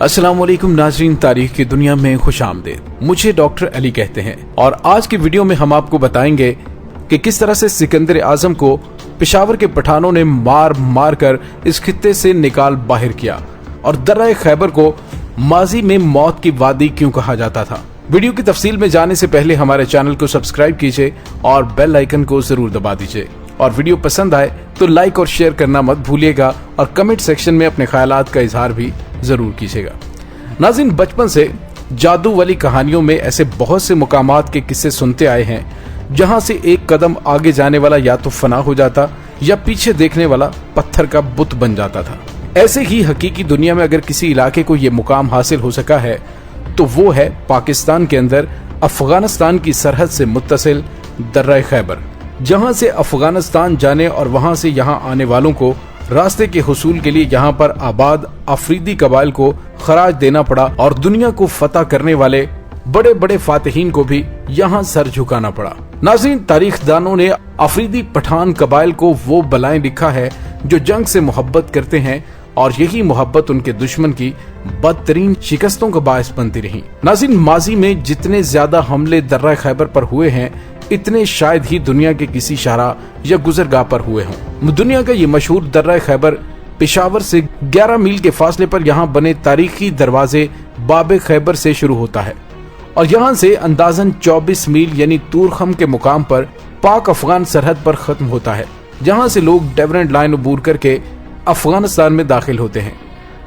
अस्सलाम वालेकुम नाज़रीन, तारीख की दुनिया में खुश आमदीद। मुझे डॉक्टर अली कहते हैं और आज की वीडियो में हम आपको बताएंगे कि किस तरह से सिकंदर आजम को पेशावर के पठानों ने मार मार कर इस खित्ते से निकाल बाहर किया और दर्रा खैबर को माजी में मौत की वादी क्यों कहा जाता था। वीडियो की तफसील में जाने से पहले हमारे चैनल को सब्सक्राइब कीजिए और बेल आइकन को जरूर दबा दीजिए और वीडियो पसंद आए तो लाइक और शेयर करना मत भूलिएगा और कमेंट सेक्शन में अपने ख्यालात का इजहार भी जरूर कीजिएगा। नाज़रीन, बचपन से जादू वाली कहानियों में ऐसे बहुत से मुकामात के किस्से सुनते आए हैं जहां से एक कदम आगे जाने वाला या तो फना हो जाता या पीछे देखने वाला पत्थर का बुत बन जाता था। ऐसे ही हकीकी दुनिया में अगर किसी इलाके को ये मुकाम हासिल हो सका है तो वो है पाकिस्तान के अंदर अफगानिस्तान की सरहद से मुत्तसिल दर्रा खैबर, जहां से अफगानिस्तान जाने और वहां से यहां आने वालों को रास्ते के हुसूल के लिए यहाँ पर आबाद अफरीदी कबाइल को खराज देना पड़ा और दुनिया को फतह करने वाले बड़े बड़े फातिहीन को भी यहाँ सर झुकाना पड़ा। नाज़रीन, तारीखदानों ने अफरीदी पठान कबाइल को वो बलाएं लिखा है जो जंग से मोहब्बत करते हैं और यही मोहब्बत उनके दुश्मन की बदतरीन शिकस्तों का बायस बनती रही। नाज़रीन, माजी में जितने ज्यादा हमले दर्रा खैबर पर हुए हैं इतने शायद ही दुनिया के किसी शाहरा या गुजरगाह पर हुए हों। दुनिया का ये मशहूर दर्रा खैबर पेशावर से 11 मील के फासले पर यहाँ बने तारीखी दरवाजे बाबे खैबर से शुरू होता है और यहाँ से अंदाजन 24 मील यानी तूरखम के मुकाम पर पाक अफगान सरहद पर खत्म होता है, जहाँ से लोग डेवरेंट लाइन अबूर करके अफगानिस्तान में दाखिल होते हैं।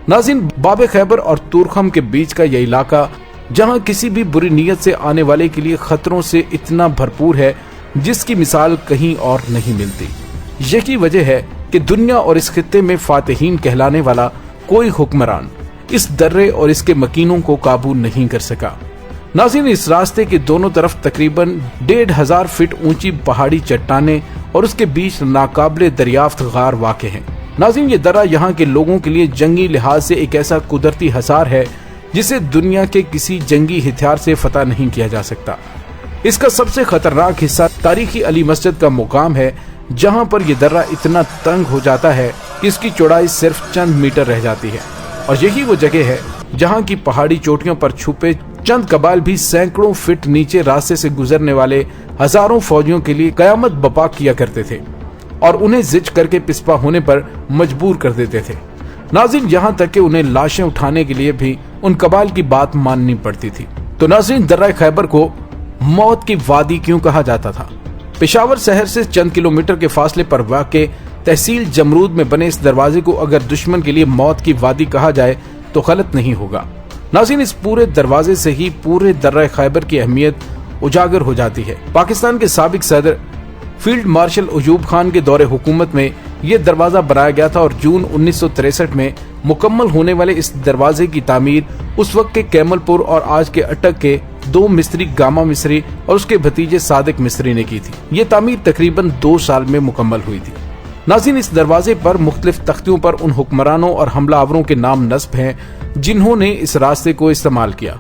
नाज़रीन, बाबे खैबर और तूरखम के बीच का यह इलाका जहां किसी भी बुरी नीयत से आने वाले के लिए खतरों से इतना भरपूर है जिसकी मिसाल कहीं और नहीं मिलती। यही वजह है कि दुनिया और इस खित्ते में फातिहीन कहलाने वाला कोई हुक्मरान इस दर्रे और इसके मकीनों को काबू नहीं कर सका। नाज़रीन, इस रास्ते के दोनों तरफ तकरीबन 1500 फीट ऊंची पहाड़ी चट्टानें और उसके बीच नाकाबिले दरियाफ्त गार वाक़े हैं। नाज़रीन, ये दर्रा यहाँ के लोगों के लिए जंगी लिहाज से एक ऐसा कुदरती हसार है जिसे दुनिया के किसी जंगी हथियार से फतह नहीं किया जा सकता। इसका सबसे खतरनाक हिस्सा तारीखी अली मस्जिद का मुकाम है, जहां पर यह दर्रा इतना तंग हो जाता है कि इसकी चौड़ाई सिर्फ चंद मीटर रह जाती है और यही वो जगह है जहां की पहाड़ी चोटियों पर छुपे चंद कबाइल भी सैकड़ों फीट नीचे रास्ते से गुजरने वाले हजारों फौजियों के लिए कयामत बपा किया करते थे और उन्हें जिच करके पिस्पा होने पर मजबूर कर देते थे। नाज़रीन, यहाँ तक कि उन्हें लाशें उठाने के लिए भी उन कबाइल की बात माननी पड़ती थी। तो नाज़रीन, दर्रा खैबर को मौत की वादी क्यों कहा जाता था? पेशावर शहर से चंद किलोमीटर के फासले पर वाक़े तहसील जमरूद में बने इस दरवाजे को अगर दुश्मन के लिए मौत की वादी कहा जाए तो गलत नहीं होगा। नाज़रीन, इस पूरे दरवाजे से ही पूरे दर्रा खैबर की अहमियत उजागर हो जाती है। पाकिस्तान के साबिक सदर फील्ड मार्शल अयूब खान के दौरे हुकूमत में यह दरवाजा बनाया गया था और जून 1963 में मुकम्मल होने वाले इस दरवाजे की तामीर उस वक्त के कैमलपुर और आज के अटक के 2 मिस्त्री गामा मिस्री और उसके भतीजे सादिक मिस्री ने की थी। ये तामीर तकरीबन 2 साल में मुकम्मल हुई थी। नाज़रीन, इस दरवाजे पर मुख्तलिफ तख्तियों पर उन हुक्मरानों और हमलावरों के नाम नस्ब हैं जिन्होंने इस रास्ते को इस्तेमाल किया।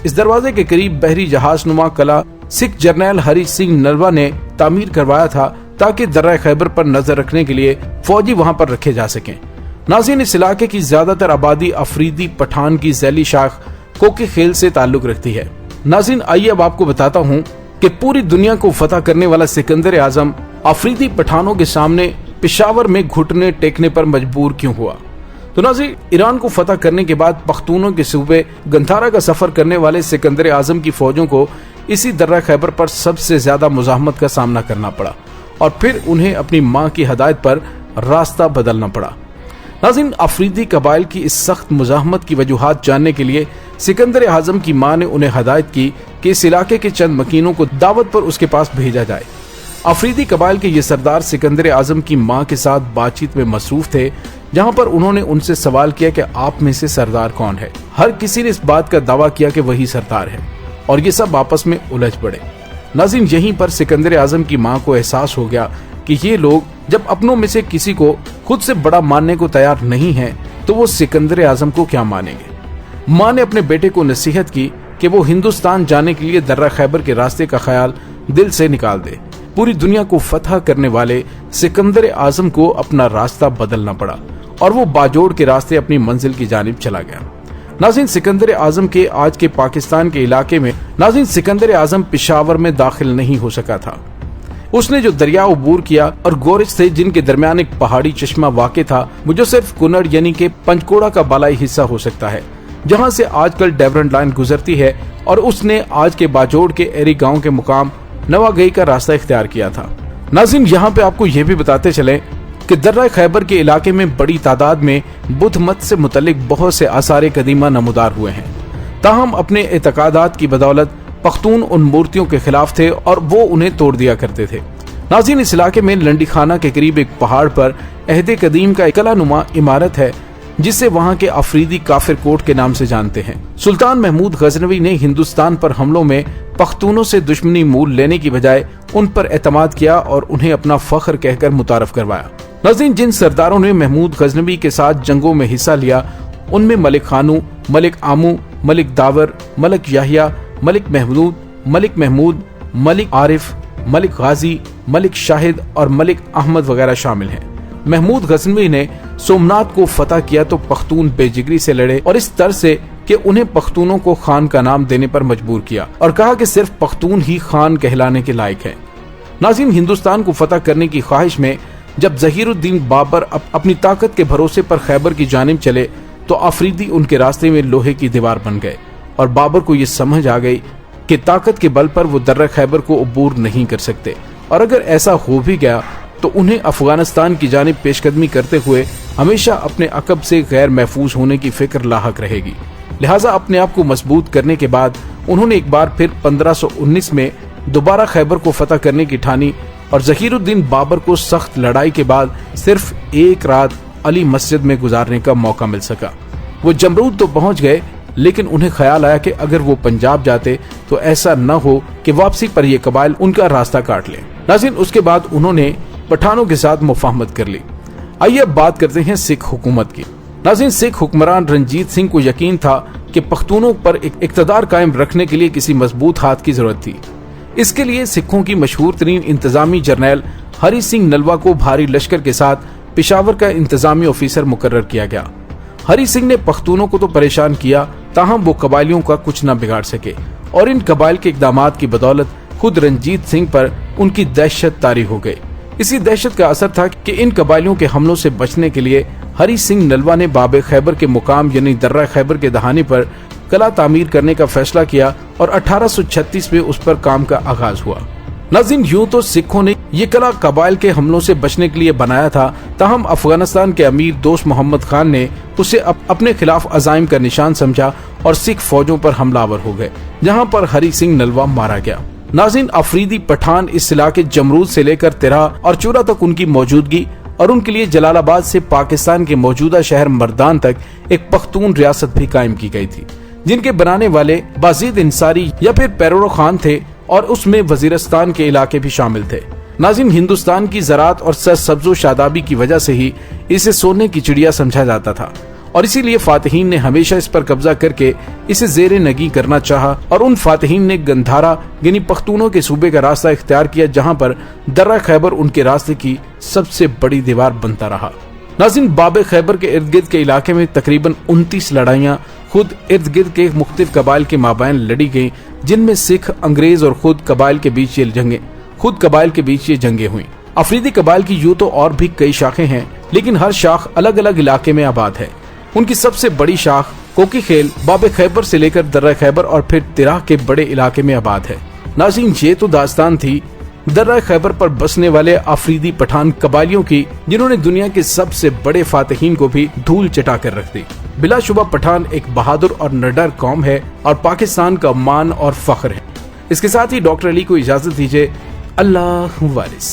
इस दरवाजे के करीब बहरी जहाज नुमा कला सिख जर्नैल हरी सिंह नलवा ने तामीर करवाया था ताकि दर्रा खैबर पर नजर रखने के लिए फौजी वहां पर रखे जा सकें। नाज़रीन, इस इलाके की ज्यादातर आबादी अफरीदी पठान की झैली शाख कोके खेल से ताल्लुक रखती है। नाज़रीन, आइए अब आपको बताता हूँ कि पूरी दुनिया को फतह करने वाला सिकंदर आजम अफरीदी पठानों के सामने पेशावर में घुटने टेकने पर मजबूर क्यों हुआ। तो नाज़रीन, ईरान को फतह करने के बाद पख्तूनों के सूबे गंधारा का सफर करने वाले सिकंदर आजम की फौजों को इसी दर्रा खैबर पर सबसे ज्यादा मुजाहमत का सामना करना पड़ा और फिर उन्हें अपनी मां की हदायत पर रास्ता बदलना पड़ा। नाज़रीन, अफरीदी कबाइल की इस सख्त मुजाहमत की वजूहात जानने के लिए सिकंदर आजम की मां ने उन्हें हदायत की कि इस इलाके के चंद मकीनों को दावत पर उसके पास भेजा जाए। अफरीदी कबाइल के ये सरदार सिकंदर आजम की मां के साथ बातचीत में मसरूफ थे, जहां पर उन्होंने उनसे सवाल किया कि आप में से सरदार कौन है। हर किसी ने इस बात का दावा किया कि वही सरदार है और ये सब आपस में उलझ पड़े। नाज़रीन, यहीं पर सिकंदर आजम की मां को एहसास हो गया कि ये लोग जब अपनों में से किसी को खुद से बड़ा मानने को तैयार नहीं हैं, तो वो सिकंदर आजम को क्या मानेंगे। मां ने अपने बेटे को नसीहत की कि वो हिंदुस्तान जाने के लिए दर्रा खैबर के रास्ते का ख्याल दिल से निकाल दे। पूरी दुनिया को फतह करने वाले सिकंदर आजम को अपना रास्ता बदलना पड़ा और वो बाजोड़ के रास्ते अपनी मंजिल की जानिब चला गया। नाज़रीन, सिकंदर आजम के आज के पाकिस्तान के इलाके में सिकंदर आजम पेशावर में दाखिल नहीं हो सका था। उसने जो दरिया अबूर किया और गोरिच थे जिनके दरमियान एक पहाड़ी चश्मा वाक़ था, वो जो सिर्फ कुनड़ यानी कि पंचकोड़ा का बालाई हिस्सा हो सकता है, जहां से आजकल डेवरन लाइन गुजरती है, और उसने आज के बाजोड़ के एरी गांव के मुकाम नवागई का रास्ता इख्तियार किया था। नाज़रीन, यहाँ पे आपको ये भी बताते चले कि दर्रा खैबर के इलाके में बड़ी तादाद में बुद्ध मत से मुतल्लिक बहुत से आसार कदीमा नमूदार हुए हैं। ताहम अपने एतकादात की बदौलत पख्तून उन मूर्तियों के खिलाफ थे और वो उन्हें तोड़ दिया करते थे। नाज़रीन, इस इलाके में लंडी खाना के करीब एक पहाड़ पर अहद कदीम का एक कलानुमा इमारत है, जिसे वहाँ के अफरीदी काफिर कोट के नाम से जानते हैं। सुल्तान महमूद गजनवी ने हिंदुस्तान पर हमलों में पख्तूनों से दुश्मनी मूल लेने की बजाय उन पर एतमाद किया और उन्हें अपना फख्र कहकर मुतारफ करवाया। नाज़रीन, जिन सरदारों ने महमूद गजनवी के साथ जंगों में हिस्सा लिया, उनमें मलिक खानू, मलिक आमू, मलिक दावर, मलिक याहिया, मलिक महमूद, मलिक आरिफ, मलिक गाजी, मलिक शाहिद और मलिक अहमद वगैरह शामिल हैं। महमूद गजनवी ने सोमनाथ को फतह किया तो पख्तून बेजिगरी से लड़े और इस तरह से कि उन्हें पख्तूनों को खान का नाम देने पर मजबूर किया और कहा कि सिर्फ पख्तून ही खान कहलाने के लायक है। नाज़रीन, हिंदुस्तान को फतह करने की ख्वाहिश में जब ज़हीरुद्दीन बाबर अपनी ताकत के भरोसे पर खैबर की जानिब चले तो अफरीदी उनके रास्ते में लोहे की दीवार बन गए और बाबर को ये समझ आ गई कि ताकत के बल पर वो दर्रा खैबर को अबूर नहीं कर सकते, और अगर ऐसा हो भी गया तो उन्हें अफगानिस्तान की जानिब पेशकदमी करते हुए हमेशा अपने अकब से गैर महफूज होने की फिक्र लाहक रहेगी। लिहाजा अपने आप को मजबूत करने के बाद उन्होंने एक बार फिर 1519 में दोबारा खैबर को फतह करने की ठानी और ज़हीरुद्दीन बाबर को सख्त लड़ाई के बाद सिर्फ एक रात अली मस्जिद में गुजारने का मौका मिल सका। वो जमरूद तो पहुंच गए, लेकिन उन्हें ख्याल आया कि अगर वो पंजाब जाते तो ऐसा न हो कि वापसी पर ये कबाइल उनका रास्ता काट लें। नाज़रीन, उसके बाद उन्होंने पठानों के साथ मुफाहमत कर ली। आइए अब बात करते हैं सिख हुकूमत की। नाज़रीन, सिख हुक्मरान रंजीत सिंह को यकीन था कि पख्तूनों पर इक़्तिदार कायम रखने के लिए किसी मजबूत हाथ की जरूरत थी। इसके लिए सिखों की मशहूर तरीन इंतजामी जर्नैल हरी सिंह नलवा को भारी लश्कर के साथ पेशावर का इंतजामी ऑफिसर मुकर्रर किया गया। हरी सिंह ने पख्तूनों को तो परेशान किया, ताहम वो कबाइलियों का कुछ न बिगाड़ सके और इन कबाइल के इक़दामात की बदौलत खुद रंजीत सिंह पर उनकी दहशत तारी हो गई। इसी दहशत का असर था कि इन कबाइलियों के हमलों से बचने के लिए हरी सिंह नलवा ने बाबे खैबर के मुकाम यानी दर्रा खैबर के दहाने पर कला तामीर करने का फैसला किया और 1836 में उस पर काम का आगाज हुआ। नाज़रीन, यूं तो सिखों ने ये कला कबाइल के हमलों से बचने के लिए बनाया था, ताहम अफगानिस्तान के अमीर दोस्त मोहम्मद खान ने उसे अपने खिलाफ अजाइम का निशान समझा और सिख फौजों पर हमलावर हो गए, जहां पर हरी सिंह नलवा मारा गया। नाज़रीन, अफरीदी पठान इस इलाके जमरूद से लेकर तिरा और चूरा तक उनकी मौजूदगी और उनके लिए जलालाबाद से पाकिस्तान के मौजूदा शहर मर्दान तक एक पख्तून रियासत भी कायम की गई थी, जिनके बनाने वाले बाजीद इंसारी या फिर पैरोरो खान थे और उसमें वजीरिस्तान के इलाके भी शामिल थे। नाज़रीन, हिंदुस्तान की ज़राअत और सरसब्ज़ो शादाबी की वजह से ही इसे सोने की चिड़िया समझा जाता था और इसीलिए फातिहीन ने हमेशा इस पर कब्जा करके इसे ज़ेरे नगी करना चाहा और उन फातिहीन ने गंधारा यानी पख्तूनों के सूबे का रास्ता इख्तियार किया, जहां पर दर्रा खैबर उनके रास्ते की सबसे बड़ी दीवार बनता रहा। नाज़रीन, बाबे खैबर के इर्द गिर्द के इलाके में तकरीबन 29 लड़ाइयाँ खुद इर्द गिर्द के मुख्तलिफ कबाइल के माबैन लड़ी गईं, जिनमें सिख, अंग्रेज और खुद कबाइल के बीच ये जंगें हुई। अफरीदी कबाइल की यूं तो और भी कई शाखें हैं, लेकिन हर शाख अलग अलग इलाके में आबाद है। उनकी सबसे बड़ी शाख कोकी खेल बाबे खैबर से लेकर दर्रा खैबर और फिर तिराह के बड़े इलाके में आबाद है। नाज़रीन, ये तो दास्तान थी दर्रा खैबर पर बसने वाले अफरीदी पठान कबाइलियों की, जिन्होंने दुनिया के सबसे बड़े फातिहीन को भी धूल चटा कर रख दी। बिलाशुबा पठान एक बहादुर और निडर कौम है और पाकिस्तान का मान और फख्र है। इसके साथ ही डॉक्टर अली को इजाजत दीजिए। अल्लाह वारिस।